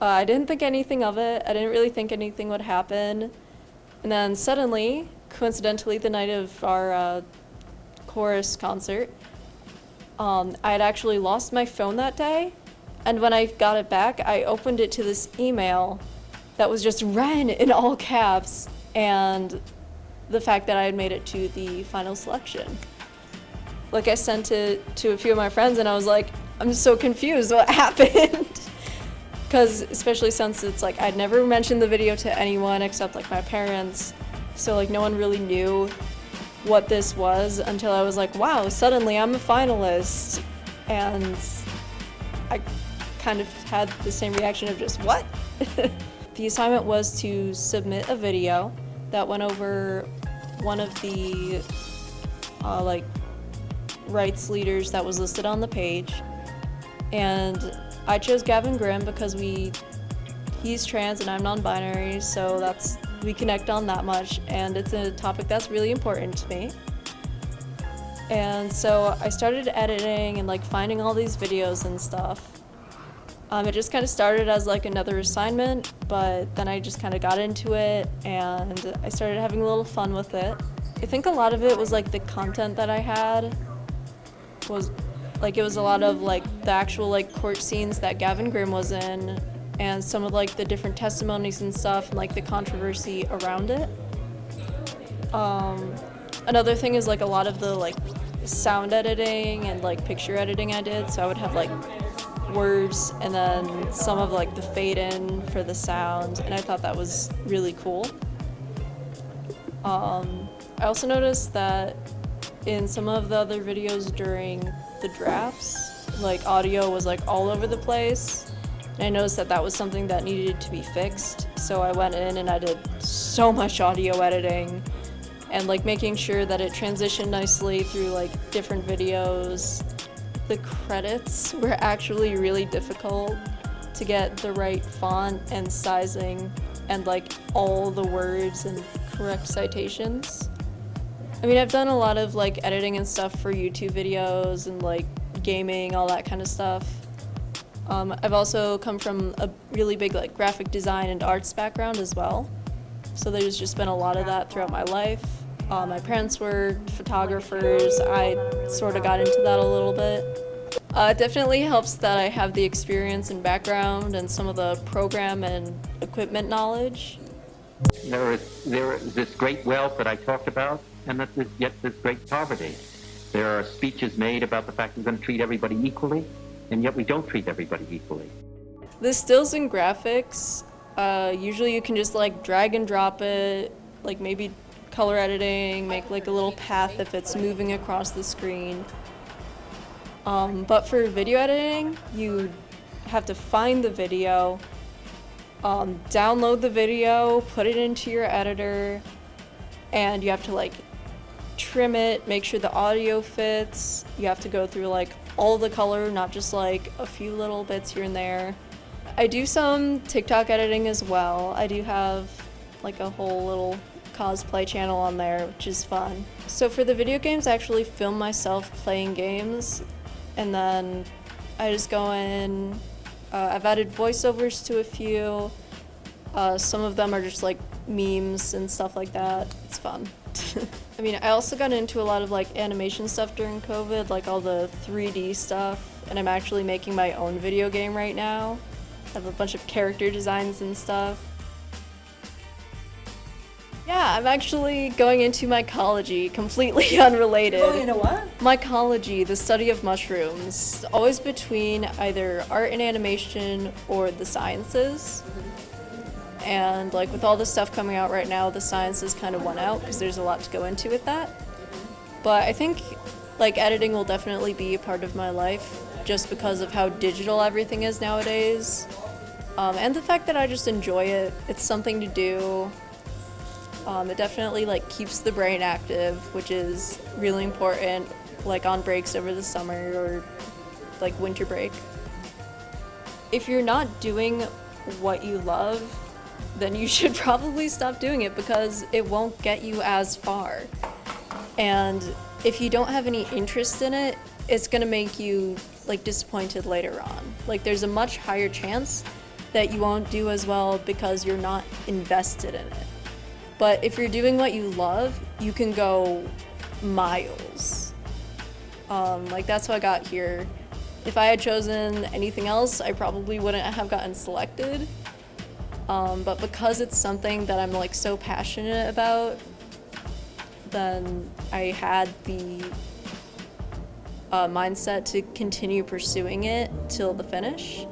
I didn't think anything of it. I didn't really think anything would happen. And then suddenly, coincidentally, the night of our chorus concert, I had actually lost my phone that day. And when I got it back, I opened it to this email that was just Wren in all caps, and the fact that I had made it to the final selection. Like, I sent it to a few of my friends, and I was like, I'm so confused, what happened? Because especially since it's like, I'd never mentioned the video to anyone except like my parents, so like no one really knew what this was until I was like, wow, suddenly I'm a finalist. And I kind of had the same reaction of just, what? The assignment was to submit a video that went over one of the like rights leaders that was listed on the page. And I chose Gavin Grimm because he's trans and I'm non-binary, so we connect on that much, and it's a topic that's really important to me. And so I started editing and like finding all these videos and stuff. It just kind of started as like another assignment, but then I just kind of got into it and I started having a little fun with it. I think a lot of it was like the content that I had was like, it was a lot of like the actual like court scenes that Gavin Grimm was in, and some of like the different testimonies and stuff, and like the controversy around it. Another thing is like a lot of the like sound editing and like picture editing I did, so I would have like words and then some of like the fade in for the sound, and I thought that was really cool. I also noticed that in some of the other videos during the drafts, like audio was like all over the place, and I noticed that that was something that needed to be fixed, so I went in and I did so much audio editing and like making sure that it transitioned nicely through like different videos. The credits were actually really difficult to get the right font and sizing and like all the words and correct citations. I mean, I've done a lot of like editing and stuff for YouTube videos and like gaming, all that kind of stuff. I've also come from a really big like graphic design and arts background as well. So there's just been a lot of that throughout my life. My parents were photographers. I sort of got into that a little bit. It definitely helps that I have the experience and background and some of the program and equipment knowledge. There is this great wealth that I talked about, and that there's yet this great poverty. There are speeches made about the fact we're going to treat everybody equally, and yet we don't treat everybody equally. The stills and graphics, usually you can just like drag and drop it, like maybe color editing, make like a little path if it's moving across the screen. But for video editing, you have to find the video, download the video, put it into your editor, and you have to like trim it, make sure the audio fits. You have to go through like all the color, not just like a few little bits here and there. I do some TikTok editing as well. I do have like a whole little cosplay channel on there, which is fun. So for the video games, I actually film myself playing games, and then I just go in. I've added voiceovers to a few. Some of them are just like memes and stuff like that. It's fun. I mean, I also got into a lot of like animation stuff during COVID, like all the 3D stuff, and I'm actually making my own video game right now. I have a bunch of character designs and stuff. Yeah, I'm actually going into mycology, completely unrelated. Oh, you know what? Mycology, the study of mushrooms. Always between either art and animation or the sciences. And like with all the stuff coming out right now, the sciences kind of won out because there's a lot to go into with that. But I think like editing will definitely be a part of my life just because of how digital everything is nowadays. And the fact that I just enjoy it. It's something to do. It definitely like keeps the brain active, which is really important, like on breaks over the summer or like winter break. If you're not doing what you love, then you should probably stop doing it because it won't get you as far. And if you don't have any interest in it, it's gonna make you like disappointed later on. Like there's a much higher chance that you won't do as well because you're not invested in it. But if you're doing what you love, you can go miles. Like that's how I got here. If I had chosen anything else, I probably wouldn't have gotten selected. But because it's something that I'm like so passionate about, then I had the mindset to continue pursuing it till the finish.